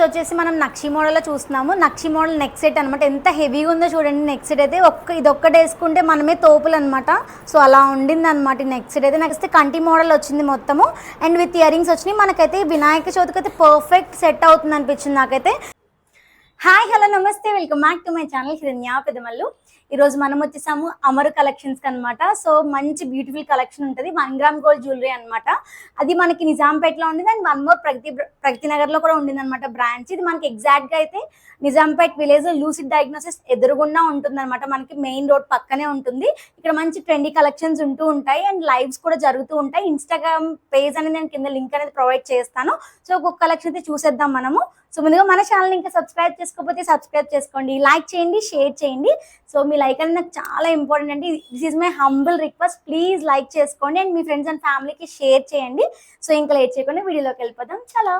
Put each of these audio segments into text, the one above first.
వచ్చేసి మనం నక్షి మోడల్లో చూస్తున్నాము. నక్షి మోడల్ నెక్ సెట్ అనమాట. ఎంత హెవీగా ఉందో చూడండి. నెక్ సెట్ అయితే ఇది ఒక్కటి వేసుకుంటే మనమే తోపులు అనమాట. సో అలా ఉండింది అనమాట ఈ నెక్ సెట్ అయితే. నెక్స్ట్ కంటి మోడల్ వచ్చింది మొత్తము అండ్ విత్ ఇయర్ రింగ్స్ వచ్చినాయి. మనకైతే వినాయక చవితికి అయితే పర్ఫెక్ట్ సెట్ అవుతుంది అనిపించింది నాకైతే. హాయ్ హలో నమస్తే, welcome back to my channel హిరణ్య పెదమల్లు. ఈరోజు మనం వచ్చేసాము అమరు కలెక్షన్స్కి అనమాట. సో మంచి బ్యూటిఫుల్ కలెక్షన్ ఉంటుంది. 1 గ్రామ్ గోల్డ్ జ్యువెలరీ అనమాట. అది మనకి నిజాంపేటలో ఉండింది అండ్ వన్ మోర్ ప్రగతి నగర్లో కూడా ఉండింది అనమాట బ్రాంచ్. ఇది మనకి ఎగ్జాక్ట్గా అయితే నిజాంపేట్ విలేజ్ లూసిడ్ డయాగ్నోసిస్ ఎదురుగుండా ఉంటుంది అనమాట. మనకి మెయిన్ రోడ్ పక్కనే ఉంటుంది. ఇక్కడ మంచి ట్రెండీ కలెక్షన్స్ ఉంటూ ఉంటాయి అండ్ లైవ్స్ కూడా జరుగుతూ ఉంటాయి. ఇన్స్టాగ్రామ్ పేజ్ అనేది నేను కింద లింక్ అనేది ప్రొవైడ్ చేస్తాను. సో ఒక్కొక్క కలెక్షన్ అయితే చూసేద్దాం మనము. సో ముందుగా మన ఛానల్ ఇంకా సబ్స్క్రైబ్ చేసుకోకపోతే సబ్స్క్రైబ్ చేసుకోండి, లైక్ చేయండి, షేర్ చేయండి. సో మీ లైక్ అనేది నాకు చాలా ఇంపార్టెంట్ అండి. This is my humble request. Please like చేసుకోండి అండ్ మీ ఫ్రెండ్స్ అండ్ ఫ్యామిలీకి షేర్ చేయండి. సో ఇంకా లేట్ చేయకుండా వీడియోలోకి వెళ్ళిపోదాం. చాలా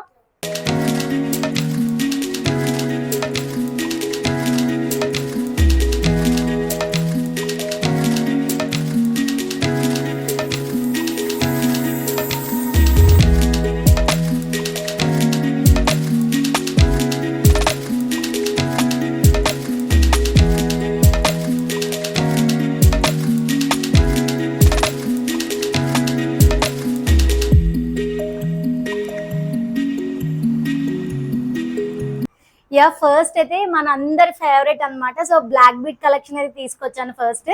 ఫస్ట్ అయితే మన అందరి ఫేవరెట్ అనమాట. సో బ్లాక్ బీట్ కలెక్షన్ అయితే తీసుకొచ్చాను ఫస్ట్.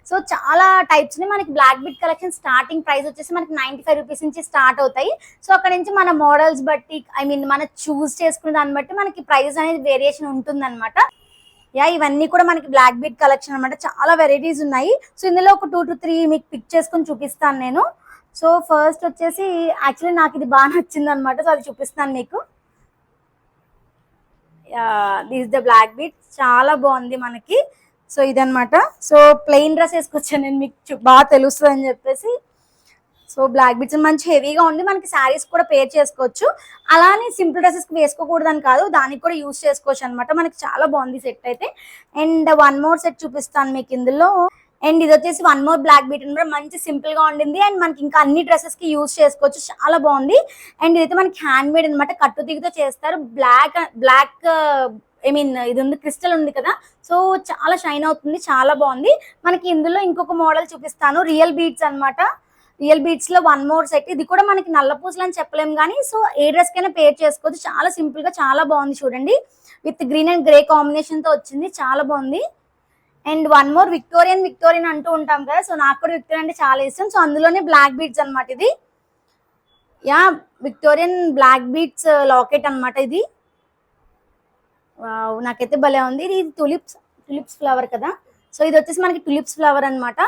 సో చాలా టైప్స్ ని మనకి black bead collection starting price వచ్చేసి మనకి 95 రూపీస్ నుంచి స్టార్ట్ అవుతాయి. సో అక్కడ నుంచి మన మోడల్స్ బట్టి మన చూస్ చేసుకునే దాన్ని బట్టి మనకి ప్రైస్ అనేది వేరియేషన్ ఉంటుంది అనమాట. ఇవన్నీ కూడా మనకి బ్లాక్ బీట్ కలెక్షన్ అనమాట. చాలా వెరైటీస్ ఉన్నాయి. సో ఇందులో ఒక 2 to 3 మీకు పిక్ చేసుకుని చూపిస్తాను నేను. సో ఫస్ట్ వచ్చేసి యాక్చువల్లీ నాకు ఇది బాగా నచ్చింది అనమాట. సో అది చూపిస్తాను మీకు. దిస్ ద బ్లాక్ బీట్ చాలా బాగుంది మనకి. సో ఇదనమాట. సో ప్లెయిన్ డ్రెస్ వేసుకొచ్చాను నేను, మీకు బాగా తెలుస్తుంది అని చెప్పేసి. సో బ్లాక్ బీట్స్ మంచి హెవీగా ఉంది. మనకి శారీస్ కూడా పేర్ చేసుకోవచ్చు. అలానే సింపుల్ డ్రెస్సెస్కి వేసుకోకూడదని కాదు, దానికి కూడా యూస్ చేసుకోవచ్చు అనమాట. మనకి చాలా బాగుంది సెట్ అయితే. అండ్ వన్ మోర్ సెట్ చూపిస్తాను మీకు ఇందులో. అండ్ ఇది వచ్చేసి వన్ మోర్ బ్లాక్ బీట్ అనమాట. మంచి సింపుల్ గా ఉండింది అండ్ మనకి ఇంకా అన్ని డ్రెస్సెస్ కి యూజ్ చేసుకోవచ్చు. చాలా బాగుంది. అండ్ ఇదైతే మనకి హ్యాండ్ మేడ్ అనమాట. కట్టు తీగతో చేస్తారు. బ్లాక్ ఇది ఉంది, క్రిస్టల్ ఉంది కదా. సో చాలా షైన్ అవుతుంది, చాలా బాగుంది. మనకి ఇందులో ఇంకొక మోడల్ చూపిస్తాను. రియల్ బీట్స్ అనమాట. రియల్ బీట్స్ లో వన్ మోర్ సెట్. ఇది కూడా మనకి నల్ల పూసలు అని చెప్పలేము కానీ సో ఏ డ్రెస్ కైనా పేర్ చేసుకోవచ్చు. చాలా సింపుల్ గా చాలా బాగుంది చూడండి. With green and grey combination తో వచ్చింది. చాలా బాగుంది. అండ్ వన్ మోర్ విక్టోరియన్ అంటూ ఉంటాం కదా. సో నాకు కూడా విక్టోరియన్ అంటే చాలా ఇష్టం. సో అందులోనే బ్లాక్ బీట్స్ అనమాట. ఇది విక్టోరియన్ బ్లాక్ బీట్స్ లాకెట్ అనమాట. ఇది నాకైతే భలే ఉంది. ఇది టులిప్స్ ఫ్లవర్ కదా. సో ఇది వచ్చేసి మనకి టులిప్స్ ఫ్లవర్ అనమాట.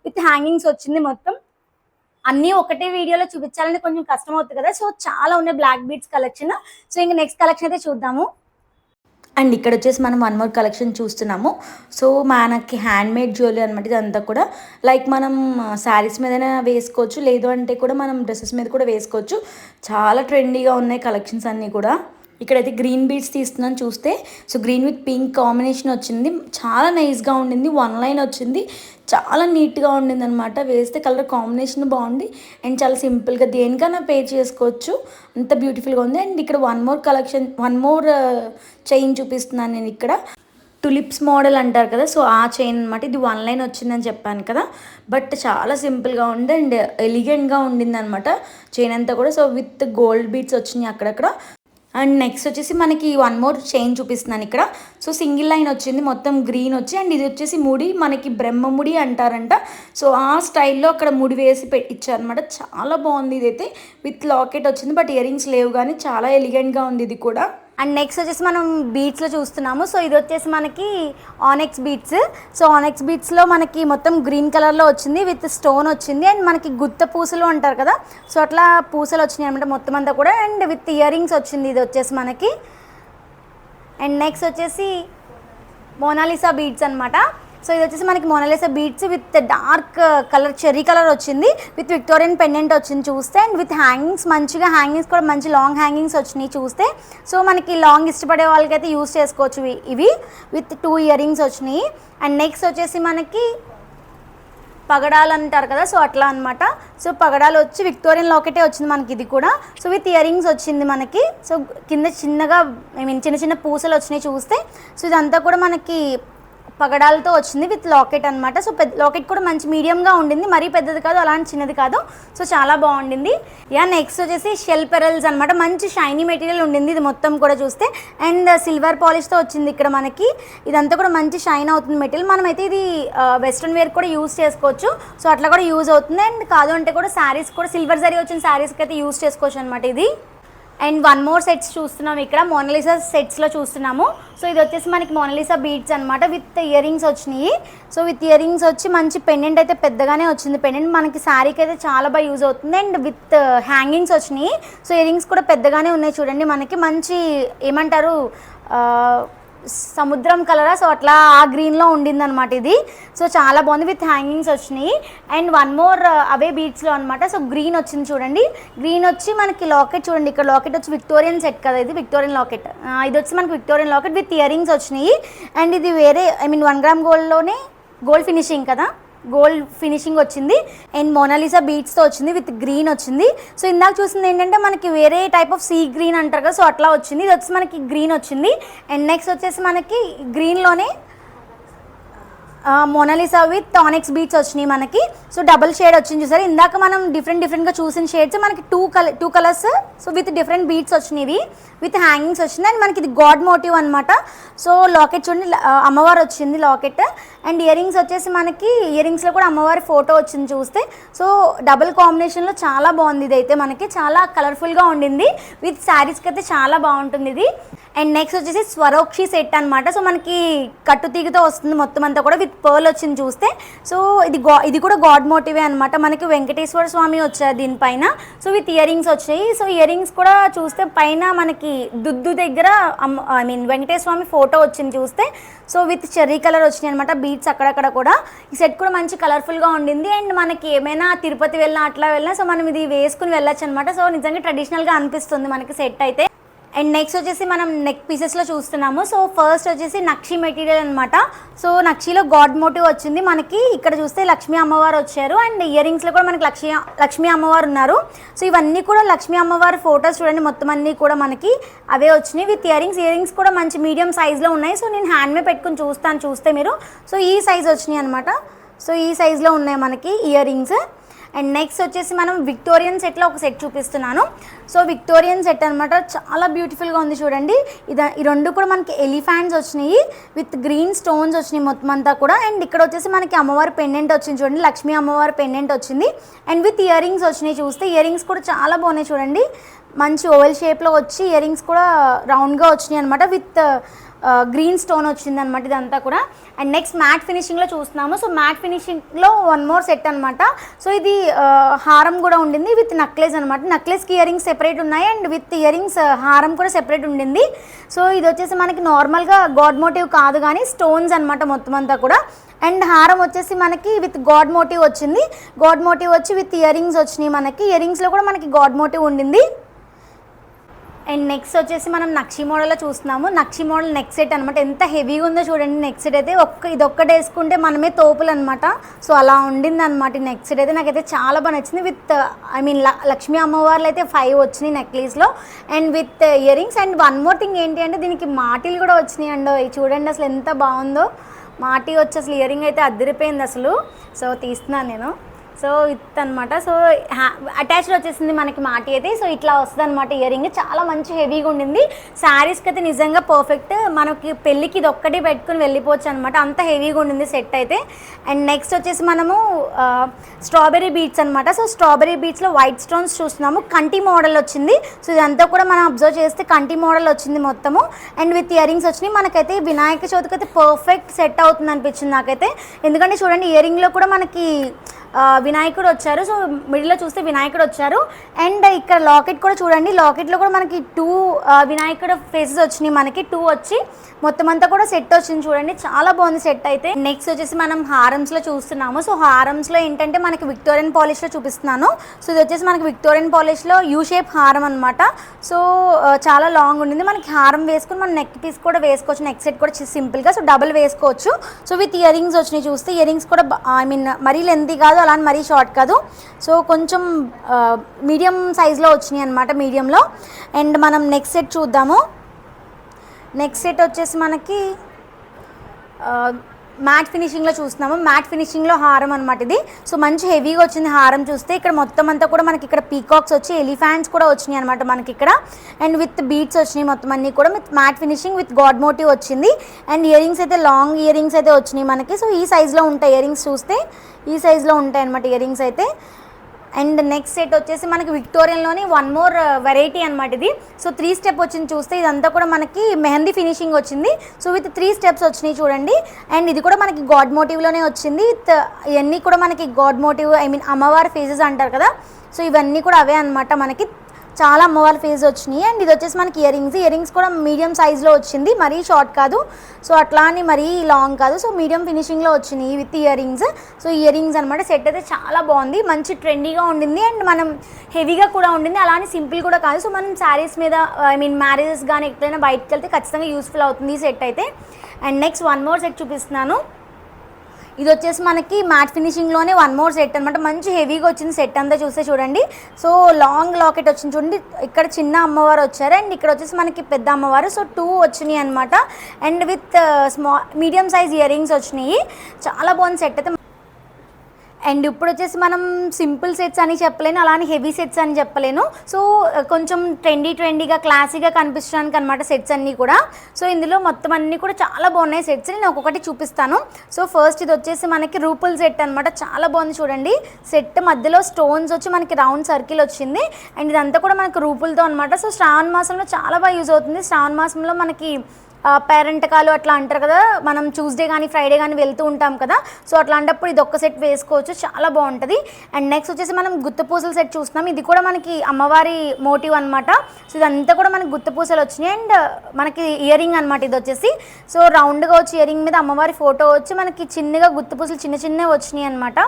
విత్ హ్యాంగింగ్స్ వచ్చింది. మొత్తం అన్నీ ఒకటే వీడియోలో చూపించాలని కొంచెం కష్టం అవుతుంది కదా. సో చాలా ఉన్నాయి బ్లాక్ బీట్స్ కలెక్షన్. సో ఇంకా నెక్స్ట్ కలెక్షన్ అయితే చూద్దాము. అండ్ ఇక్కడ వచ్చేసి మనం వన్ మోర్ కలెక్షన్ చూస్తున్నాము. సో మనకి హ్యాండ్ మేడ్ జ్యువెలరీ అనమాట. ఇదంతా కూడా లైక్ మనం శారీస్ మీదనే వేసుకోవచ్చు, లేదు అంటే కూడా మనం డ్రెస్సెస్ మీద కూడా వేసుకోవచ్చు. చాలా ట్రెండీగా ఉన్నాయి కలెక్షన్స్ అన్నీ కూడా. ఇక్కడైతే గ్రీన్ బీడ్స్ తీస్తున్నాను చూస్తే. So green with pink combination వచ్చింది. చాలా నైస్గా ఉండింది. 1 లైన్ వచ్చింది. చాలా నీట్గా ఉండింది అనమాట. వేస్తే కలర్ కాంబినేషన్ బాగుంది అండ్ చాలా సింపుల్గా దేనికైనా పేర్ చేసుకోవచ్చు. అంత బ్యూటిఫుల్గా ఉంది. అండ్ ఇక్కడ వన్ మోర్ చైన్ చూపిస్తున్నాను నేను ఇక్కడ. టులిప్స్ మోడల్ అంటారు కదా. సో ఆ చైన్ అనమాట. ఇది 1 లైన్ వచ్చిందని చెప్పాను కదా. బట్ చాలా సింపుల్గా ఉంది అండ్ ఎలిగెంట్గా ఉండింది అనమాట చైన్ అంతా కూడా. సో విత్ గోల్డ్ బీడ్స్ వచ్చినాయి అక్కడక్కడ. అండ్ నెక్స్ట్ వచ్చేసి మనకి వన్ మోర్ చైన్ చూపిస్తున్నాను ఇక్కడ. సో సింగిల్ లైన్ వచ్చింది, మొత్తం గ్రీన్ వచ్చి. అండ్ ఇది వచ్చేసి ముడి, మనకి బ్రహ్మ ముడి అంటారంట. సో ఆ స్టైల్లో అక్కడ ముడి వేసి ఇచ్చారనమాట. చాలా బాగుంది. ఇదైతే విత్ లాకెట్ వచ్చింది. బట్ ఇయర్ రింగ్స్ లేవు కానీ చాలా ఎలిగెంట్గా ఉంది ఇది కూడా. అండ్ నెక్స్ట్ వచ్చేసి మనం బీట్స్లో చూస్తున్నాము. సో ఇది వచ్చేసి మనకి ఆనెక్స్ బీట్స్. సో ఆనెక్స్ బీట్స్లో మనకి మొత్తం గ్రీన్ కలర్లో వచ్చింది. విత్ స్టోన్ వచ్చింది. అండ్ మనకి గుత్త పూసలు అంటారు కదా. సో అట్లా పూసలు వచ్చినాయి అనమాట మొత్తం అంతా కూడా. అండ్ విత్ ఇయర్ రింగ్స్ వచ్చింది ఇది వచ్చేసి మనకి. అండ్ నెక్స్ట్ వచ్చేసి మోనాలిసా బీట్స్ అనమాట. సో ఇది వచ్చేసి మనకి Mona Lisa beads with dark colour, cherry colour వచ్చింది. విత్ విక్టోరియన్ పెండెంట్ వచ్చింది చూస్తే. అండ్ విత్ హ్యాంగింగ్స్, మంచిగా హ్యాంగింగ్స్ కూడా మంచి లాంగ్ హ్యాంగింగ్స్ వచ్చినాయి చూస్తే. సో మనకి లాంగ్ ఇష్టపడే వాళ్ళకైతే యూస్ చేసుకోవచ్చు ఇవి. విత్ 2 ఇయర్ రింగ్స్ వచ్చినాయి. అండ్ నెక్స్ట్ వచ్చేసి మనకి పగడాలు అంటారు కదా, సో అట్లా అనమాట. సో పగడాలు వచ్చి విక్టోరియన్ లాకెటే వచ్చింది మనకి ఇది కూడా. సో విత్ ఇయర్ రింగ్స్ వచ్చింది మనకి. సో కింద చిన్నగా చిన్న చిన్న పూసలు వచ్చినాయి చూస్తే. సో ఇదంతా కూడా మనకి పగడాలతో వచ్చింది విత్ లాకెట్ అనమాట. సో లాకెట్ కూడా మంచి మీడియంగా ఉండింది, మరీ పెద్దది కాదు అలాంటి చిన్నది కాదు. సో చాలా బాగుండింది. నెక్స్ట్ వచ్చేసి షెల్ పెరల్స్ అనమాట. మంచి షైనీ మెటీరియల్ ఉండింది ఇది మొత్తం కూడా చూస్తే. అండ్ సిల్వర్ పాలిష్తో వచ్చింది ఇక్కడ మనకి. ఇదంతా కూడా మంచి షైన్ అవుతుంది మెటీరియల్. మనమైతే ఇది వెస్ట్రన్ వేర్ కూడా యూజ్ చేసుకోవచ్చు. సో అట్లా కూడా యూజ్ అవుతుంది. అండ్ కాదు అంటే కూడా శారీస్ కూడా సిల్వర్ జరీ వచ్చిన శారీస్కి అయితే యూజ్ చేసుకోవచ్చు అనమాట ఇది. అండ్ వన్ మోర్ సెట్స్ చూస్తున్నాం ఇక్కడ, మోనాలిసా సెట్స్లో చూస్తున్నాము. సో ఇది వచ్చేసి మనకి మోనాలిసా బీడ్స్ అనమాట విత్ ఇయర్ రింగ్స్ వచ్చినాయి. సో విత్ ఇయర్ రింగ్స్ వచ్చి మంచి పెండెంట్ అయితే పెద్దగానే వచ్చింది. పెండెంట్ మనకి శారీకి అయితే చాలా బాగా యూజ్ అవుతుంది. అండ్ విత్ హ్యాంగింగ్స్ వచ్చినాయి. సో ఇయర్ రింగ్స్ కూడా పెద్దగానే ఉన్నాయి చూడండి. మనకి మంచి ఏమంటారు సముద్రం కలరా, సో అట్లా ఆ గ్రీన్లో ఉండింది అనమాట ఇది. సో చాలా బాగుంది విత్ హ్యాంగింగ్స్ వచ్చినాయి. అండ్ వన్ మోర్ అవే బీడ్స్లో అనమాట. సో గ్రీన్ వచ్చింది చూడండి. గ్రీన్ వచ్చి మనకి లాకెట్ చూడండి, ఇక్కడ లాకెట్ వచ్చి విక్టోరియన్ సెట్ కదా, ఇది విక్టోరియన్ లాకెట్. ఇది వచ్చి మనకి Victorian locket with earrings వచ్చినాయి. అండ్ ఇది వేరే 1 గ్రామ్ గోల్డ్లోనే గోల్డ్ ఫినిషింగ్ కదా, గోల్డ్ ఫినిషింగ్ వచ్చింది. అండ్ మోనాలిసా బీడ్స్తో వచ్చింది విత్ గ్రీన్ వచ్చింది. సో ఇందాక చూసింది ఏంటంటే మనకి వేరే టైప్ ఆఫ్ సీ గ్రీన్ అంటారు కదా, సో అట్లా వచ్చింది. ఇది వచ్చి మనకి గ్రీన్ వచ్చింది. అండ్ నెక్స్ట్ వచ్చేసి మనకి గ్రీన్లోనే మోనాలిసా విత్ టానిక్స్ బీట్స్ వచ్చినాయి మనకి. సో డబుల్ షేడ్ వచ్చింది చూసారు. ఇందాక మనం డిఫరెంట్గా చూసిన షేడ్స్ మనకి two colours so with different beads వచ్చినవి విత్ హ్యాంగింగ్స్ వచ్చింది. అండ్ మనకి ఇది గాడ్ మోటివ్ అనమాట. సో లాకెట్ చూడండి, అమ్మవారు వచ్చింది లాకెట్. అండ్ ఇయర్ రింగ్స్ వచ్చేసి మనకి ఇయర్ రింగ్స్లో కూడా అమ్మవారి ఫోటో వచ్చింది చూస్తే. సో డబుల్ కాంబినేషన్లో చాలా బాగుంది. ఇది అయితే మనకి చాలా కలర్ఫుల్గా ఉండింది. విత్ శారీస్కి అయితే చాలా బాగుంటుంది ఇది. అండ్ నెక్స్ట్ వచ్చేసి స్వరోక్షి సెట్ అనమాట. సో మనకి కట్టుతీగతో వస్తుంది మొత్తం అంతా కూడా విత్ పర్ల్ వచ్చింది చూస్తే. సో ఇది కూడా గాడ్ మోటివే అనమాట. మనకి వెంకటేశ్వర స్వామి వచ్చారు దీనిపైన. సో విత్ ఇయర్ రింగ్స్ వచ్చాయి. సో ఇయర్ రింగ్స్ కూడా చూస్తే పైన మనకి దుద్దు దగ్గర వెంకటేశ్వర స్వామి ఫోటో వచ్చింది చూస్తే. సో విత్ చెర్రీ కలర్ వచ్చినాయి అనమాట బీట్స్ అక్కడక్కడ కూడా. ఈ సెట్ కూడా మంచి కలర్ఫుల్గా ఉండింది. అండ్ మనకి ఏమైనా తిరుపతి వెళ్ళినా అట్లా వెళ్ళినా సో మనం ఇది వేసుకుని వెళ్ళొచ్చు అనమాట. సో నిజంగా ట్రెడిషనల్గా అనిపిస్తుంది మనకి సెట్ అయితే. అండ్ నెక్స్ట్ వచ్చేసి మనం నెక్ పీసెస్లో చూస్తున్నాము. సో ఫస్ట్ వచ్చేసి నక్షి మెటీరియల్ అనమాట. సో నక్షిలో గాడ్ మోటివ్ వచ్చింది మనకి. ఇక్కడ చూస్తే లక్ష్మీ అమ్మవారు వచ్చారు. అండ్ ఇయర్ రింగ్స్లో కూడా మనకి లక్ష్మీ అమ్మవారు ఉన్నారు. సో ఇవన్నీ కూడా లక్ష్మీ అమ్మవారి ఫొటోస్ చూడండి, మొత్తం అన్నీ కూడా మనకి అవే వచ్చినాయి విత్ ఇయర్ రింగ్స్ కూడా మంచి మీడియం సైజ్లో ఉన్నాయి. సో నేను హ్యాండ్ మీద పెట్టుకుని చూస్తే మీరు. సో ఈ సైజ్ వచ్చినాయి అనమాట. సో ఈ సైజ్లో ఉన్నాయి మనకి ఇయర్ రింగ్స్. అండ్ నెక్స్ట్ వచ్చేసి మనం విక్టోరియన్ సెట్లో ఒక సెట్ చూపిస్తున్నాను. సో విక్టోరియన్ సెట్ అనమాట, చాలా బ్యూటిఫుల్గా ఉంది చూడండి. ఈ రెండు కూడా మనకి ఎలిఫెంట్స్ వచ్చినాయి విత్ గ్రీన్ స్టోన్స్ వచ్చినాయి మొత్తం అంతా కూడా. అండ్ ఇక్కడ వచ్చేసి మనకి అమ్మవారి పెండెంట్ వచ్చింది చూడండి, లక్ష్మీ అమ్మవారి పెండెంట్ వచ్చింది. అండ్ విత్ ఇయర్ రింగ్స్ వచ్చినాయి చూస్తే. ఇయర్ రింగ్స్ కూడా చాలా బాగున్నాయి చూడండి, మంచి ఓవెల్ షేప్లో వచ్చి ఇయర్ రింగ్స్ కూడా రౌండ్గా వచ్చినాయి అనమాట విత్ గ్రీన్ స్టోన్ వచ్చింది అనమాట ఇదంతా కూడా. అండ్ నెక్స్ట్ మ్యాట్ ఫినిషింగ్లో చూస్తున్నాము. సో మ్యాట్ ఫినిషింగ్లో వన్ మోర్ సెట్ అనమాట. సో ఇది హారం కూడా ఉండింది విత్ నక్లెస్ అనమాట. నక్లెస్కి ఇయర్ రింగ్స్ సెపరేట్ ఉన్నాయి అండ్ విత్ ఇయర్ రింగ్స్ హారం కూడా సెపరేట్ ఉండింది. సో ఇది వచ్చేసి మనకి నార్మల్గా గాడ్ మోటివ్ కాదు కానీ స్టోన్స్ అనమాట మొత్తం అంతా కూడా. అండ్ హారం వచ్చేసి మనకి విత్ గాడ్ మోటివ్ వచ్చింది. గాడ్ మోటివ్ వచ్చి విత్ ఇయర్ రింగ్స్ వచ్చినాయి మనకి. ఇయర్ రింగ్స్లో కూడా మనకి గాడ్ మోటివ్ ఉండింది. అండ్ నెక్స్ట్ వచ్చేసి మనం నక్షి మోడల్లో చూస్తున్నాము. నక్షి మోడల్ నెక్ సెట్ అనమాట. ఎంత హెవీగా ఉందో చూడండి నెక్ సెట్ అయితే. ఇది ఒక్కటి వేసుకుంటే మనమే తోపులు అనమాట. సో అలా ఉండింది అనమాట ఈ నెక్ సెట్ అయితే. నాకైతే చాలా బాగా నచ్చింది. విత్ లక్ష్మీ అమ్మవార్లు అయితే 5 వచ్చినాయి నెక్లెస్లో and with earrings. And one more thing ఏంటి అంటే దీనికి మాటీలు కూడా వచ్చినాయి అండి. చూడండి అసలు ఎంత బాగుందో మాటీ వచ్చి. అసలు ఇయర్ రింగ్ అయితే అదిరిపోయింది అసలు. సో తీస్తున్నాను నేను. సో విత్ అనమాట. సో అటాచ్డ్ వచ్చేసింది మనకి మాటి అయితే. సో ఇట్లా వస్తుంది అనమాట ఇయర్ రింగ్. చాలా మంచి హెవీగా ఉండింది. శారీస్కి అయితే నిజంగా పర్ఫెక్ట్. మనకి పెళ్ళికి ఇది ఒక్కటి పెట్టుకుని వెళ్ళిపోవచ్చు అనమాట, అంత హెవీగా ఉండింది సెట్ అయితే. అండ్ నెక్స్ట్ వచ్చేసి మనము స్ట్రాబెర్రీ బీట్స్ అనమాట. సో స్ట్రాబెర్రీ బీట్స్లో వైట్ స్టోన్స్ చూస్తున్నాము. కంటి మోడల్ వచ్చింది. సో ఇదంతా కూడా మనం అబ్జర్వ్ చేస్తే కంటి మోడల్ వచ్చింది మొత్తము. అండ్ విత్ ఇయర్ రింగ్స్ వచ్చినాయి. మనకైతే వినాయక చవితికి అయితే పర్ఫెక్ట్ సెట్ అవుతుంది అనిపించింది నాకైతే. ఎందుకంటే చూడండి ఇయర్ రింగ్లో కూడా మనకి వినాయకుడు వచ్చారు. సో మిడిల్లో చూస్తే వినాయకుడు వచ్చారు. అండ్ ఇక్కడ లాకెట్ కూడా చూడండి, లాకెట్లో కూడా మనకి 2 వినాయకుడు ఫేసెస్ వచ్చినాయి, మనకి 2 వచ్చి మొత్తం అంతా కూడా సెట్ వచ్చింది చూడండి, చాలా బాగుంది సెట్ అయితే. నెక్స్ట్ వచ్చేసి మనం హారమ్స్లో చూస్తున్నాము. సో హారమ్స్లో ఏంటంటే మనకి విక్టోరియన్ పాలిష్లో చూపిస్తున్నాను. సో ఇది వచ్చేసి మనకి విక్టోరియన్ పాలిష్లో యూ షేప్ హారం అనమాట. సో చాలా లాంగ్ ఉండింది, మనకి హారం వేసుకుని మనం నెక్ పీస్ కూడా వేసుకోవచ్చు, నెక్ సెట్ కూడా సింపుల్గా సో డబుల్ వేసుకోవచ్చు. సో విత్ ఇయర్ రింగ్స్ వచ్చినాయి, చూస్తే ఇయర్ రింగ్స్ కూడా ఐ మీన్ మరీ లెంతీ కాదు, అలానే మరీ షార్ట్ కాదు, సో కొంచెం మీడియం సైజ్లో వచ్చినాయి అనమాట, మీడియంలో. అండ్ మనం నెక్స్ట్ సెట్ చూద్దాము. నెక్స్ట్ సెట్ వచ్చేసి మనకి మ్యాట్ ఫినిషింగ్లో చూస్తున్నాము. మ్యాట్ ఫినిషింగ్లో హారం అనమాట ఇది. సో మంచి హెవీగా వచ్చింది హారం చూస్తే. ఇక్కడ మొత్తం అంతా కూడా మనకి ఇక్కడ పీకాక్స్ వచ్చి ఎలిఫెంట్స్ కూడా వచ్చినాయి అనమాట మనకి ఇక్కడ. అండ్ విత్ బీడ్స్ వచ్చినాయి మొత్తం అన్నీ కూడా, with matte finishing with god motif వచ్చింది. అండ్ ఇయర్ రింగ్స్ అయితే లాంగ్ ఇయర్ రింగ్స్ అయితే వచ్చినాయి మనకి. సో ఈ సైజులో ఉంటాయి ఇయర్ రింగ్స్, చూస్తే ఈ సైజులో ఉంటాయి అనమాట ఇయర్ రింగ్స్ అయితే. అండ్ నెక్స్ట్ సెట్ వచ్చేసి మనకి విక్టోరియన్లోని 1 మోర్ వెరైటీ అనమాట ఇది. సో 3 స్టెప్ వచ్చింది చూస్తే, ఇదంతా కూడా మనకి మెహందీ ఫినిషింగ్ వచ్చింది. సో విత్ 3 స్టెప్స్ వచ్చినాయి చూడండి. అండ్ ఇది కూడా మనకి గాడ్ మోటివ్లోనే వచ్చింది, విత్ ఇవన్నీ కూడా మనకి గాడ్ మోటివ్ ఐ మీన్ అమ్మవారి ఫేసెస్ అంటారు కదా, సో ఇవన్నీ కూడా అవే అనమాట మనకి. చాలా అమ్మవారి ఫేస్ వచ్చినాయి. అండ్ ఇది వచ్చేసి మనకి ఇయర్ రింగ్స్ కూడా మీడియం సైజ్లో వచ్చింది, మరీ షార్ట్ కాదు, సో అట్లా అని మరీ లాంగ్ కాదు, సో మీడియం ఫినిషింగ్లో వచ్చినాయి with ear rings. So ear rings అనమాట. సెట్ అయితే చాలా బాగుంది, మంచి ట్రెండీగా ఉండింది. అండ్ మనం హెవీగా కూడా ఉండింది, అలానే సింపుల్ కూడా కాదు. సో మనం శారీస్ మీద ఐ మీన్ మ్యారేజెస్ కానీ ఎక్కడైనా బయటకు వెళ్తే ఖచ్చితంగా యూస్ఫుల్ అవుతుంది ఈ సెట్ అయితే. అండ్ నెక్స్ట్ 1 మోర్ సెట్ చూపిస్తున్నాను. ఇది వచ్చేసి మనకి మ్యాట్ ఫినిషింగ్లోనే 1 మోర్ సెట్ అనమాట. మంచి హెవీగా వచ్చింది సెట్ అంతా చూస్తే చూడండి. సో లాంగ్ లాకెట్ వచ్చింది చూడండి, ఇక్కడ చిన్న అమ్మవారు వచ్చారు అండ్ ఇక్కడ వచ్చేసి మనకి పెద్ద అమ్మవారు. సో 2 వచ్చినాయి అనమాట. And with medium size ear rings వచ్చినాయి. చాలా బాగుంది సెట్ అయితే. అండ్ ఇప్పుడు వచ్చేసి మనం సింపుల్ సెట్స్ అని చెప్పలేను, అలానే హెవీ సెట్స్ అని చెప్పలేను. సో కొంచెం ట్రెండీగా క్లాసీగా కనిపించడానికి అనమాట సెట్స్ అన్నీ కూడా. సో ఇందులో మొత్తం అన్నీ కూడా చాలా బాగున్నాయి సెట్స్, నేను ఒక్కొక్కటి చూపిస్తాను. సో ఫస్ట్ ఇది వచ్చేసి మనకి రూపుల్ సెట్ అనమాట. చాలా బాగుంది చూడండి సెట్, మధ్యలో స్టోన్స్ వచ్చి మనకి రౌండ్ సర్కిల్ వచ్చింది. అండ్ ఇదంతా కూడా మనకి రూపులతో అనమాట. సో శ్రావణ మాసంలో చాలా బాగా యూజ్ అవుతుంది. శ్రావణ మాసంలో మనకి పేరెంటకాలు అట్లా అంటారు కదా, మనం ట్యూస్డే కానీ ఫ్రైడే కానీ వెళ్తూ ఉంటాం కదా, సో అట్లాంటప్పుడు ఇది ఒక్క సెట్ వేసుకోవచ్చు, చాలా బాగుంటుంది. అండ్ నెక్స్ట్ వచ్చేసి మనం గుత్తపూసల సెట్ చూస్తున్నాం. ఇది కూడా మనకి అమ్మవారి మోటివ్ అనమాట. సో ఇదంతా కూడా మనకి గుత్తపూసలు వచ్చినాయి. అండ్ మనకి ఇయర్ రింగ్ అనమాట ఇది వచ్చేసి. సో రౌండ్గా వచ్చి ఇయర్ రింగ్ మీద అమ్మవారి ఫోటో వచ్చి మనకి చిన్నగా గుత్తపూసలు చిన్నవి వచ్చినాయి అనమాట.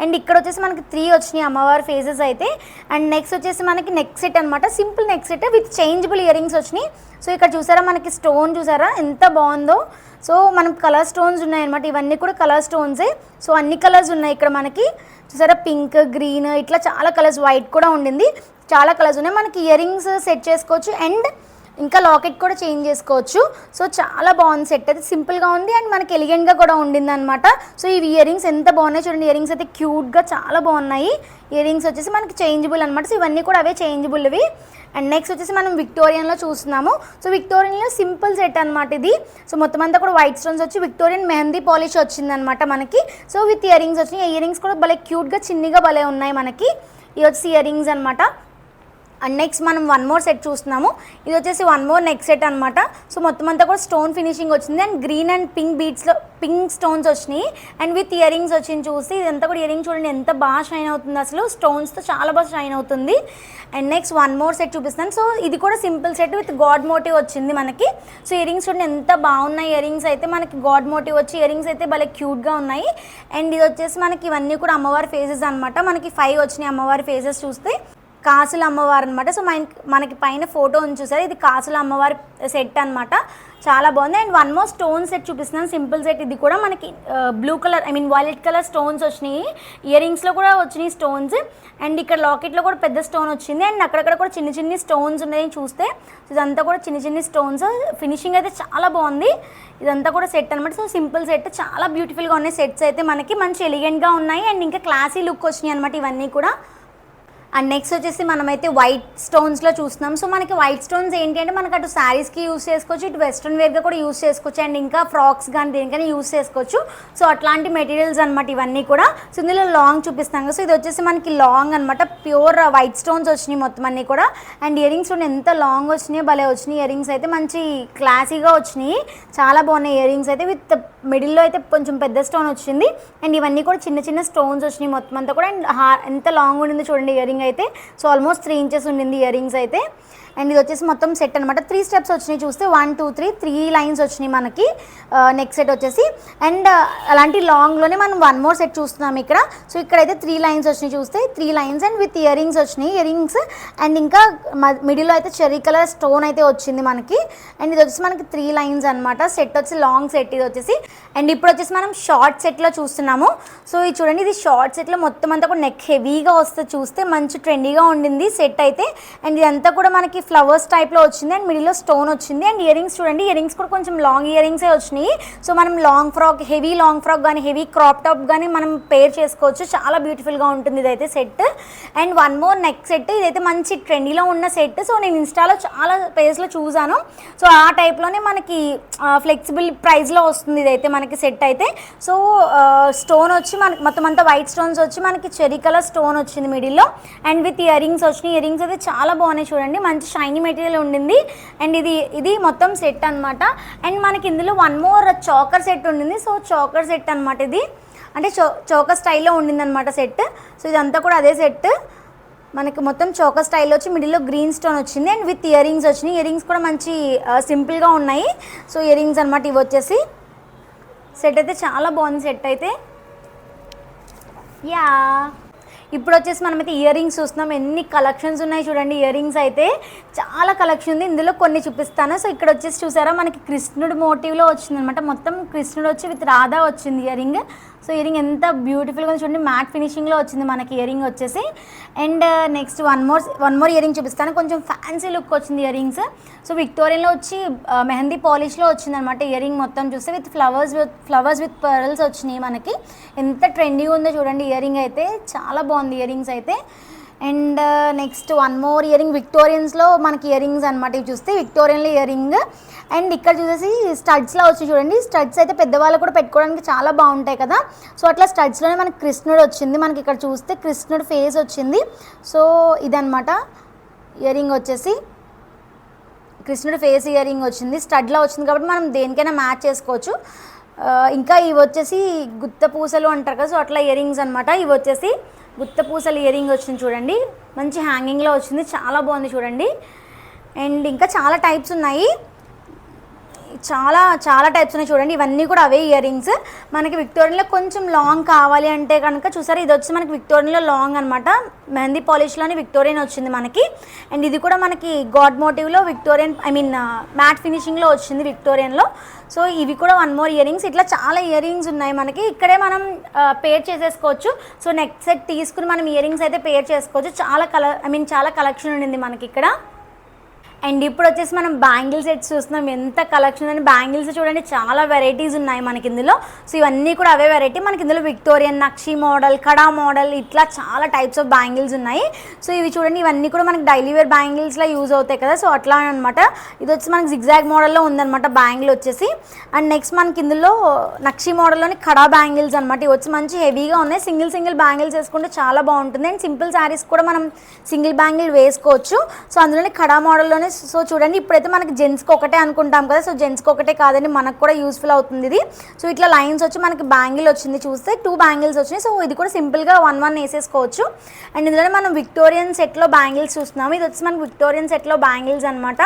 అండ్ ఇక్కడ వచ్చేసి మనకి 3 వచ్చినాయి అమ్మవారి ఫేసెస్ అయితే. అండ్ నెక్స్ట్ వచ్చేసి మనకి నెక్ సెట్ అనమాట, simple neck set with changeable ear rings వచ్చినాయి. సో ఇక్కడ చూసారా మనకి స్టోన్ చూసారా ఎంత బాగుందో. సో మనం కలర్ స్టోన్స్ ఉన్నాయన్నమాట, ఇవన్నీ కూడా కలర్ స్టోన్సే. సో అన్ని కలర్స్ ఉన్నాయి ఇక్కడ మనకి చూసారా, పింక్ గ్రీన్ ఇట్లా చాలా కలర్స్, వైట్ కూడా ఉండింది, చాలా కలర్స్ ఉన్నాయి. మనకి ఇయర్ రింగ్స్ సెట్ చేసుకోవచ్చు అండ్ ఇంకా లాకెట్ కూడా చేంజ్ చేసుకోవచ్చు. సో చాలా బాగుంది సెట్ అయితే, సింపుల్గా ఉంది అండ్ మనకి ఎలిగెంట్గా కూడా ఉండింది అనమాట. సో ఈ ఇయర్ రింగ్స్ ఎంత బాగున్నాయి చూడండి, ఇయర్ రింగ్స్ అయితే క్యూట్గా చాలా బాగున్నాయి. ఇయర్ రింగ్స్ వచ్చేసి మనకి చేంజబుల్ అనమాట. సో ఇవన్నీ కూడా అవే చేంజబుల్ ఇవి. అండ్ నెక్స్ట్ వచ్చేసి మనం విక్టోరియన్లో చూస్తున్నాము. సో విక్టోరియన్లో సింపుల్ సెట్ అనమాట ఇది. సో మొత్తం అంతా కూడా వైట్ స్టోన్స్ వచ్చి విక్టోరియన్ మెహందీ పాలిష్ వచ్చిందనమాట మనకి. సో విత్ ఇయర్ రింగ్స్ వచ్చినాయి. ఇయర్ రింగ్స్ కూడా భలే క్యూట్గా చిన్నగా భలే ఉన్నాయి మనకి. ఇవి వచ్చి ఇయర్ రింగ్స్ అనమాట. అండ్ నెక్స్ట్ మనం 1 మోర్ సెట్ చూస్తున్నాము. ఇది వచ్చేసి 1 మోర్ నెక్ సెట్ అనమాట. సో మొత్తం అంతా కూడా స్టోన్ ఫినిషింగ్ వచ్చింది అండ్ గ్రీన్ అండ్ పింక్ బీడ్స్లో పింక్ స్టోన్స్ వచ్చినాయి అండ్ విత్ ఇయర్ రింగ్స్ వచ్చింది. చూసి ఇదంతా కూడా ఇయర్ రింగ్ చూడండి ఎంత బాగా షైన్ అవుతుంది, అసలు స్టోన్స్తో చాలా బాగా షైన్ అవుతుంది. అండ్ నెక్స్ట్ 1 మోర్ సెట్ చూపిస్తాను. సో ఇది కూడా simple set with god motif వచ్చింది మనకి. సో ఇయర్ రింగ్స్ చూడండి ఎంత బాగున్నాయి, ఇయర్ రింగ్స్ అయితే మనకి గాడ్ మోటివ్ వచ్చి ఇయర్ రింగ్స్ అయితే భలే క్యూట్గా ఉన్నాయి. అండ్ ఇది వచ్చేసి మనకి ఇవన్నీ కూడా అమ్మవారి ఫేసెస్ అనమాట. మనకి 5 వచ్చినాయి అమ్మవారి ఫేసెస్ చూస్తే. కాసుల అమ్మవారు అనమాట. సో మనకి పైన ఫోటో ఉంది చూసారు, ఇది కాసుల అమ్మవారి సెట్ అనమాట, చాలా బాగుంది. అండ్ 1 మోర్ స్టోన్ సెట్ చూపిస్తున్నాను, సింపుల్ సెట్. ఇది కూడా మనకి blue colour I mean violet colour stones వచ్చినాయి, ఇయర్ రింగ్స్లో కూడా వచ్చినాయి స్టోన్స్. అండ్ ఇక్కడ లాకెట్లో కూడా పెద్ద స్టోన్ వచ్చింది అండ్ అక్కడక్కడ కూడా చిన్ని స్టోన్స్ ఉన్నాయి చూస్తే. ఇదంతా కూడా చిన్ని స్టోన్స్, ఫినిషింగ్ అయితే చాలా బాగుంది. ఇదంతా కూడా సెట్ అనమాట. సో సింపుల్ సెట్, చాలా బ్యూటిఫుల్గా ఉన్నాయి సెట్స్ అయితే మనకి, మంచి ఎలిగెంట్గా ఉన్నాయి అండ్ ఇంకా క్లాసీ లుక్ వచ్చినాయి అనమాట ఇవన్నీ కూడా. అండ్ నెక్స్ట్ వచ్చేసి మనమైతే వైట్ స్టోన్స్లో చూస్తున్నాం. సో మనకి వైట్ స్టోన్స్ ఏంటి అంటే మనకు అటు శారీస్కి యూస్ చేసుకోవచ్చు, ఇటు వెస్ట్రన్ వేర్గా కూడా యూస్ చేసుకోవచ్చు, అండ్ ఇంకా ఫ్రాక్స్ కానీ దేనికైనా యూస్ చేసుకోవచ్చు. సో అట్లాంటి మెటీరియల్స్ అనమాట ఇవన్నీ కూడా. సో ఇందులో లాంగ్ చూపిస్తాం కదా. సో ఇది వచ్చేసి మనకి లాంగ్ అనమాట, ప్యూర్ వైట్ స్టోన్స్ వచ్చినాయి మొత్తం అన్నీ కూడా. అండ్ ఇయర్ రింగ్స్ చూడండి ఎంత లాంగ్ వచ్చినాయి, భలే వచ్చినాయి. ఇయర్ రింగ్స్ అయితే మంచి క్లాసీగా వచ్చినాయి, చాలా బాగున్నాయి ఇయర్ రింగ్స్ అయితే. విత్ మిడిల్లో అయితే కొంచెం పెద్ద స్టోన్ వచ్చింది, అండ్ ఇవన్నీ కూడా చిన్న చిన్న స్టోన్స్ వచ్చినాయి మొత్తం అంతా కూడా. అండ్ ఎంత లాంగ్ ఉండింది చూడండి ఇయర్ రింగ్ అయితే. సో ఆల్మోస్ట్ 3 ఇంచెస్ ఉండింది ఇయర్ రింగ్స్ అయితే. అండ్ ఇది వచ్చేసి మొత్తం సెట్ అనమాట. 3 స్టెప్స్ వచ్చినాయి చూస్తే 1 2 3 లైన్స్ వచ్చినాయి మనకి నెక్ సెట్ వచ్చేసి. అండ్ అలాంటి లాంగ్లోనే మనం 1 మోర్ సెట్ చూస్తున్నాం ఇక్కడ. సో ఇక్కడైతే 3 లైన్స్ వచ్చినాయి చూస్తే 3 lines and with earrings వచ్చినాయి, ఇయర్ రింగ్స్. అండ్ ఇంకా మిడిల్లో అయితే చెర్రీ కలర్ స్టోన్ అయితే వచ్చింది మనకి. అండ్ ఇది వచ్చేసి మనకి 3 లైన్స్ అనమాట. సెట్ వచ్చి లాంగ్ సెట్ ఇది వచ్చేసి. అండ్ ఇప్పుడు వచ్చేసి మనం షార్ట్ సెట్లో చూస్తున్నాము. సో ఇది చూడండి, ఇది షార్ట్ సెట్లో మొత్తం అంతా కూడా నెక్ హెవీగా వస్తుంది చూస్తే, మంచి ట్రెండీగా ఉండింది సెట్ అయితే. అండ్ ఇదంతా కూడా మనకి ఫ్లవర్స్ టైప్లో వచ్చింది, అండ్ మిడిల్లో స్టోన్ వచ్చింది. అండ్ ఇయర్ రింగ్స్ చూడండి, ఇయర్ రింగ్స్ కూడా కొంచెం లాంగ్ ఇయర్ రింగ్సే వచ్చినాయి. సో మనం long frock, heavy long frock కానీ హెవీ క్రాప్ టాప్ కానీ మనం పేర్ చేసుకోవచ్చు, చాలా బ్యూటిఫుల్గా ఉంటుంది ఇదైతే set. And 1 more neck set, ఇదైతే మంచి ట్రెండీలో ఉన్న సెట్. సో నేను ఇన్స్టాలో చాలా పేజ్లో చూసాను. సో ఆ టైప్లోనే మనకి ఫ్లెక్సిబుల్ ప్రైస్లో వస్తుంది ఇదైతే మనకి సెట్ అయితే. సో స్టోన్ వచ్చి మనకి మొత్తం అంతా వైట్ స్టోన్స్ వచ్చి మనకి చెరీ కలర్ స్టోన్ వచ్చింది మిడిల్లో. అండ్ విత్ ఇయర్ రింగ్స్ వచ్చినాయి, ఇయర్ రింగ్స్ అయితే చాలా బాగున్నాయి చూడండి, మంచి షైనీ మెటీరియల్ ఉండింది. అండ్ ఇది మొత్తం సెట్ అనమాట. అండ్ మనకి ఇందులో 1 మోర్ చోకర్ సెట్ ఉండింది. సో చోకర్ సెట్ అనమాట ఇది, అంటే చోకర్ స్టైల్లో ఉండింది అనమాట సెట్. సో ఇదంతా కూడా అదే సెట్ మనకి మొత్తం చోకర్ స్టైల్లో వచ్చి మిడిల్లో గ్రీన్ స్టోన్ వచ్చింది. అండ్ విత్ ఇయర్ రింగ్స్ వచ్చినాయి, ఇయర్ రింగ్స్ కూడా మంచి సింపుల్గా ఉన్నాయి. సో ఇయర్ రింగ్స్ అనమాట ఇవి వచ్చేసి. సెట్ అయితే చాలా బాగుంది సెట్ అయితే. యా ఇప్పుడు వచ్చేసి మనమైతే ఇయర్ రింగ్స్ చూస్తున్నాం. ఎన్ని కలెక్షన్స్ ఉన్నాయి చూడండి, ఇయర్ రింగ్స్ అయితే చాలా కలెక్షన్ ఉంది. ఇందులో కొన్ని చూపిస్తాను. సో ఇక్కడ వచ్చేసి చూసారా మనకి కృష్ణుడు మోటివ్లో వచ్చింది అనమాట, మొత్తం కృష్ణుడు వచ్చి విత్ రాధా వచ్చింది ear ring. So ear ring ఎంత బ్యూటిఫుల్గా ఉంది చూడండి, మ్యాట్ ఫినిషింగ్లో వచ్చింది మనకి ఇయర్ రింగ్ వచ్చేసి. And next one more ear ring చూపిస్తాను, కొంచెం ఫ్యాన్సీ లుక్ వచ్చింది ఇయర్ రింగ్స్. సో విక్టోరియన్లో వచ్చి మెహందీ పాలిష్లో వచ్చింది అనమాట ఇయర్ రింగ్ మొత్తం చూస్తే, విత్ ఫ్లవర్స్ విత్ పర్ల్స్ వచ్చినాయి మనకి. ఎంత ట్రెండీగా ఉందో చూడండి ఇయర్ రింగ్ అయితే, చాలా బాగుంది ఇయర్ రింగ్స్ అయితే. And next 1 more earring విక్టోరియన్స్లో మనకి ఇయర్ రింగ్స్ అనమాట ఇవి చూస్తే, విక్టోరియన్లో ఇయర్ రింగ్. అండ్ ఇక్కడ చూసేసి స్టడ్స్లో వచ్చి చూడండి, స్టడ్స్ అయితే పెద్దవాళ్ళు కూడా పెట్టుకోవడానికి చాలా బాగుంటాయి కదా. సో అట్లా స్టడ్స్లోనే మనకి కృష్ణుడు వచ్చింది, మనకి ఇక్కడ చూస్తే కృష్ణుడు ఫేస్ వచ్చింది. సో ఇదనమాట ఇయర్ రింగ్ వచ్చేసి, కృష్ణుడు ఫేస్ ఇయర్ రింగ్ వచ్చింది, స్టడ్లో వచ్చింది కాబట్టి మనం దేనికైనా మ్యాచ్ చేసుకోవచ్చు. ఇంకా ఇవి వచ్చేసి గుత్త పూసలు అంటారు కదా, సో అట్లా ఇయర్ రింగ్స్ అనమాట. ఇవి వచ్చేసి గుత్త పూసలు ఇయర్ రింగ్ వచ్చింది చూడండి, మంచి హ్యాంగింగ్లో వచ్చింది, చాలా బాగుంది చూడండి. అండ్ ఇంకా చాలా టైప్స్ ఉన్నాయి, చాలా టైప్స్ ఉన్నాయి చూడండి. ఇవన్నీ కూడా అవే ఇయర్ రింగ్స్. మనకి విక్టోరియన్లో కొంచెం లాంగ్ కావాలి అంటే కనుక చూసారా, ఇది వచ్చి మనకి విక్టోరియన్లో లాంగ్ అనమాట, మెహందీ పాలిష్లోనే విక్టోరియన్ వచ్చింది మనకి. అండ్ ఇది కూడా మనకి గాడ్ మోటివ్లో విక్టోరియన్, మ్యాట్ ఫినిషింగ్లో వచ్చింది విక్టోరియన్లో. సో ఇవి కూడా 1 మోర్ ఇయర్ రింగ్స్. ఇట్లా చాలా ఇయర్ రింగ్స్ ఉన్నాయి మనకి, ఇక్కడే మనం పేర్ చేసేసుకోవచ్చు. సో నెక్ సెట్ తీసుకుని మనం ఇయర్ రింగ్స్ అయితే పేర్ చేసుకోవచ్చు. చాలా కలెక్షన్ ఉండింది మనకి ఇక్కడ. అండ్ ఇప్పుడు వచ్చేసి మనం బ్యాంగిల్ సెట్స్ చూస్తున్నాం, ఎంత కలెక్షన్ అని. బ్యాంగిల్స్ చూడండి చాలా వెరైటీస్ ఉన్నాయి మనకి ఇందులో. సో ఇవన్నీ కూడా అవే వెరైటీ మనకి ఇందులో, విక్టోరియన్, నక్షి మోడల్, కడా మోడల్, ఇట్లా చాలా టైప్స్ ఆఫ్ బ్యాంగిల్స్ ఉన్నాయి. సో ఇవి చూడండి, ఇవన్నీ కూడా మనకి డైలీ వేర్ బ్యాంగిల్స్లో యూజ్ అవుతాయి కదా, సో అట్లా అనమాట. ఇది వచ్చి మనకి జిగ్జాగ్ మోడల్లో ఉందన్నమాట బ్యాంగిల్ వచ్చేసి. అండ్ నెక్స్ట్ మనకి ఇందులో నక్షి మోడల్లోని కడా బ్యాంగిల్స్ అనమాట. ఇవి వచ్చి మంచి హెవీగా ఉన్నాయి, సింగిల్ బ్యాంగిల్స్ వేసుకుంటే చాలా బాగుంటుంది. అండ్ సింపుల్ శారీస్ కూడా మనం సింగిల్ బ్యాంగిల్ వేసుకోవచ్చు. సో అందులోనే కడా మోడల్లోనే. సో చూడండి, ఇప్పుడైతే మనకి జెంట్స్కి ఒకటే అనుకుంటాం కదా, సో జెంట్స్కి ఒకటే కాదండి, మనకు కూడా యూస్ఫుల్ అవుతుంది ఇది. సో ఇట్లా లైన్స్ వచ్చి మనకి బ్యాంగిల్ వచ్చింది చూస్తే, 2 బ్యాంగిల్స్ వచ్చినాయి. సో ఇది కూడా సింపుల్గా 1 వేసేసుకోవచ్చు. అండ్ ఇందులోనే మనం విక్టోరియన్ సెట్లో బ్యాంగిల్స్ చూస్తున్నాము. ఇది వచ్చి మనకి విక్టోరియన్ సెట్లో బ్యాంగిల్స్ అనమాట.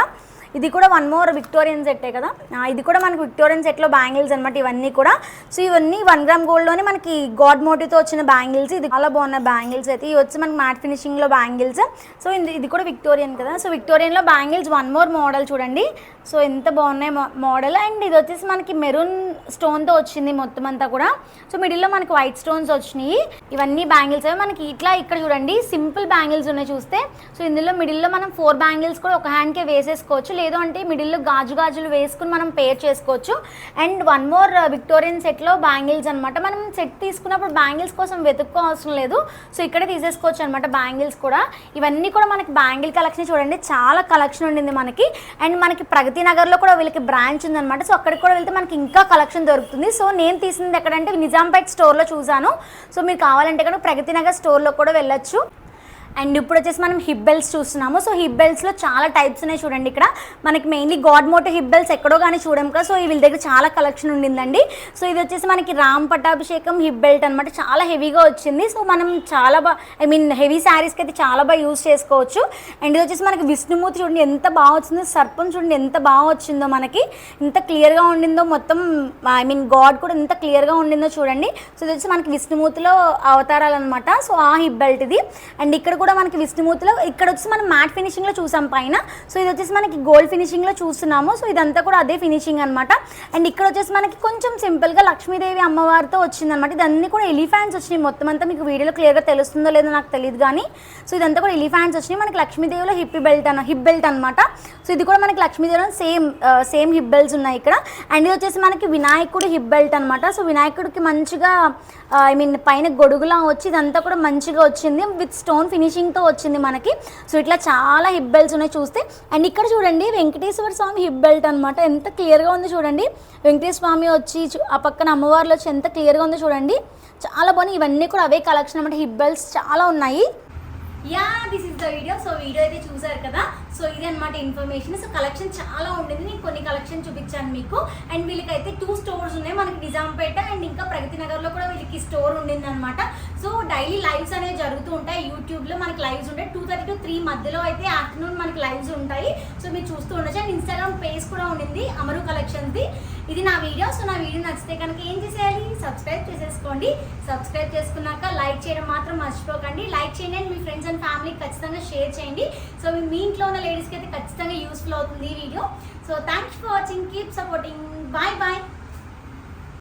ఇది కూడా 1 మోర్ విక్టోరియన్ సెట్టే కదా, ఇది కూడా మనకి విక్టోరియన్ సెట్లో బ్యాంగిల్స్ అనమాట ఇవన్నీ కూడా. సో ఇవన్నీ 1 గ్రామ్ గోల్డ్లోనే మనకి గాడ్ మోటివ్తో వచ్చిన బ్యాంగిల్స్. ఇది చాలా బాగున్న బ్యాంగిల్స్ అయితే. ఇవి వచ్చి మనకి మ్యాట్ ఫినిషింగ్లో బ్యాంగిల్స్. సో ఇది కూడా విక్టోరియన్ కదా. సో విక్టోరియన్లో బ్యాంగిల్స్ 1 మోర్ మోడల్ చూడండి, సో ఎంత బాగున్నాయి మోడల్. అండ్ ఇది వచ్చేసి మనకి మెరూన్ స్టోన్తో వచ్చింది మొత్తం అంతా కూడా. సో మిడిల్లో మనకి వైట్ స్టోన్స్ వచ్చినాయి. ఇవన్నీ బ్యాంగిల్స్ అవి మనకి ఇట్లా. ఇక్కడ చూడండి సింపుల్ బ్యాంగిల్స్ ఉన్నాయి చూస్తే. సో ఇందులో మిడిల్లో మనం 4 బ్యాంగిల్స్ కూడా ఒక హ్యాండ్కే వేసేసుకోవచ్చు, లేదు అంటే మిడిల్లో గాజులు వేసుకుని మనం పేర్ చేసుకోవచ్చు. అండ్ వన్ మోర్ విక్టోరియన్ సెట్లో బ్యాంగిల్స్ అనమాట. మనం సెట్ తీసుకున్నప్పుడు బ్యాంగిల్స్ కోసం వెతుక్కో అవసరం లేదు. సో ఇక్కడే తీసేసుకోవచ్చు అనమాట బ్యాంగిల్స్ కూడా. ఇవన్నీ కూడా మనకి బ్యాంగిల్ కలెక్షన్ చూడండి, చాలా కలెక్షన్ ఉండింది మనకి. అండ్ మనకి ప్రగతి నగర్లో కూడా వీళ్ళకి బ్రాంచ్ ఉందన్నమాట. సో అక్కడికి కూడా వెళ్తే మనకి ఇంకా కలెక్షన్ దొరుకుతుంది. సో నేను తీసింది ఎక్కడంటే నిజాంపేట్ స్టోర్లో చూసాను. సో మీరు కావాలంటే కూడా ప్రగతి నగర్ స్టోర్లో కూడా వెళ్ళొచ్చు. అండ్ ఇప్పుడు వచ్చేసి మనం హిప్ బెల్ట్స్ చూస్తున్నాము. సో హిప్ బెల్ట్స్లో చాలా టైప్స్ ఉన్నాయి చూడండి. ఇక్కడ మనకి mainly god motif hip belts ఎక్కడో కానీ చూడం కదా. సో వీళ్ళ దగ్గర చాలా కలెక్షన్ ఉండిందండి. సో ఇది వచ్చేసి మనకి రామ్ పట్టాభిషేకం హిప్ బెల్ట్ అనమాట. చాలా హెవీగా వచ్చింది. సో మనం చాలా హెవీ శారీస్కి అయితే చాలా బాగా యూజ్ చేసుకోవచ్చు. అండ్ ఇది వచ్చేసి మనకి విష్ణుమూర్తి చూడండి ఎంత బాగా వచ్చిందో, సర్పం చూడండి ఎంత బాగా వచ్చిందో, మనకి ఎంత క్లియర్గా ఉండిందో మొత్తం. గాడ్ కూడా ఎంత క్లియర్గా ఉండిందో చూడండి. సో ఇది వచ్చి మనకి విష్ణుమూర్తిలో అవతారాలు అనమాట. సో ఆ హిప్ బెల్ట్ ఇది. అండ్ ఇక్కడ కూడా మనకి విష్ణుమూర్తిలో ఇక్కడ వచ్చి మనం మ్యాట్ ఫినిషింగ్లో చూసాం పైన. సో ఇది వచ్చేసి మనకి గోల్డ్ ఫినిషింగ్లో చూస్తున్నాము. సో ఇదంతా కూడా అదే ఫినిషింగ్ అనమాట. అండ్ ఇక్కడ వచ్చేసి మనకి కొంచెం సింపుల్గా లక్ష్మీదేవి అమ్మవారితో వచ్చిందనమాట. ఇదన్నీ కూడా ఎలిఫాంట్స్ వచ్చినాయి. మొత్తం అంతా మీకు వీడియోలో క్లియర్గా తెలుస్తుందో లేదో నాకు తెలియదు కానీ, సో ఇదంతా కూడా ఎలిఫాంట్స్ వచ్చినాయి. మనకి లక్ష్మీదేవిలో హిప్ బెల్ట్ అనమాట. సో ఇది కూడా మనకి లక్ష్మీదేవిలో సేమ్ హిప్ బెల్ట్స్ ఉన్నాయి ఇక్కడ. అండ్ ఇది వచ్చేసి మనకి వినాయకుడు హిప్ బెల్ట్ అనమాట. సో వినాయకుడికి మంచిగా పైన గొడుగులా వచ్చి ఇదంతా కూడా మంచిగా వచ్చింది, విత్ స్టోన్ ఫినిషింగ్తో వచ్చింది మనకి. సో ఇట్లా చాలా హిప్ బెల్ట్స్ ఉన్నాయి చూస్తే. అండ్ ఇక్కడ చూడండి వెంకటేశ్వర స్వామి హిప్ బెల్ట్ అనమాట. ఎంత క్లియర్గా ఉంది చూడండి. వెంకటేశ్వర స్వామి వచ్చి ఆ పక్కన అమ్మవార్లు వచ్చి ఎంత క్లియర్గా ఉందో చూడండి. చాలా బాగున్నాయి. ఇవన్నీ కూడా అవే కలెక్షన్ అనమాట. హిప్ బెల్ట్స్ చాలా ఉన్నాయి. This is the video. So video అయితే చూసారు కదా. సో ఇది అనమాట ఇన్ఫర్మేషన్. సో కలెక్షన్ చాలా ఉండేది. నేను కొన్ని కలెక్షన్ చూపించాను మీకు. అండ్ వీళ్ళకైతే 2 స్టోర్స్ ఉన్నాయి మనకి, నిజాంపేట అండ్ ఇంకా ప్రగతి నగర్లో కూడా వీళ్ళకి స్టోర్ ఉండింది అనమాట. సో డైలీ లైవ్స్ అనేవి జరుగుతూ ఉంటాయి. యూట్యూబ్లో మనకి లైవ్స్ ఉంటాయి 2:30 to 3 మధ్యలో అయితే ఆఫ్టర్నూన్ మనకి లైవ్స్ ఉంటాయి. సో మీరు చూస్తూ ఉండొచ్చు. అండ్ ఇన్స్టాగ్రామ్ పేజ్ కూడా ఉండింది అమరు కలెక్షన్స్ది. ఇది నా వీడియో. సో నా వీడియో నచ్చితే కనుక ఏం చేసేయాలి, సబ్స్క్రైబ్ చేసేసుకోండి. సబ్స్క్రైబ్ చేసుకున్నాక లైక్ చేయడం మాత్రం మర్చిపోకండి. లైక్ చేయండి అండ్ మీ ఫ్రెండ్స్ అండ్ ఫ్యామిలీకి ఖచ్చితంగా షేర్ చేయండి. సో మీ ఇంట్లో ఉన్న లేడీస్కి అయితే ఖచ్చితంగా యూస్ఫుల్ అవుతుంది ఈ video. So thanks for watching. Keep supporting. Bye bye.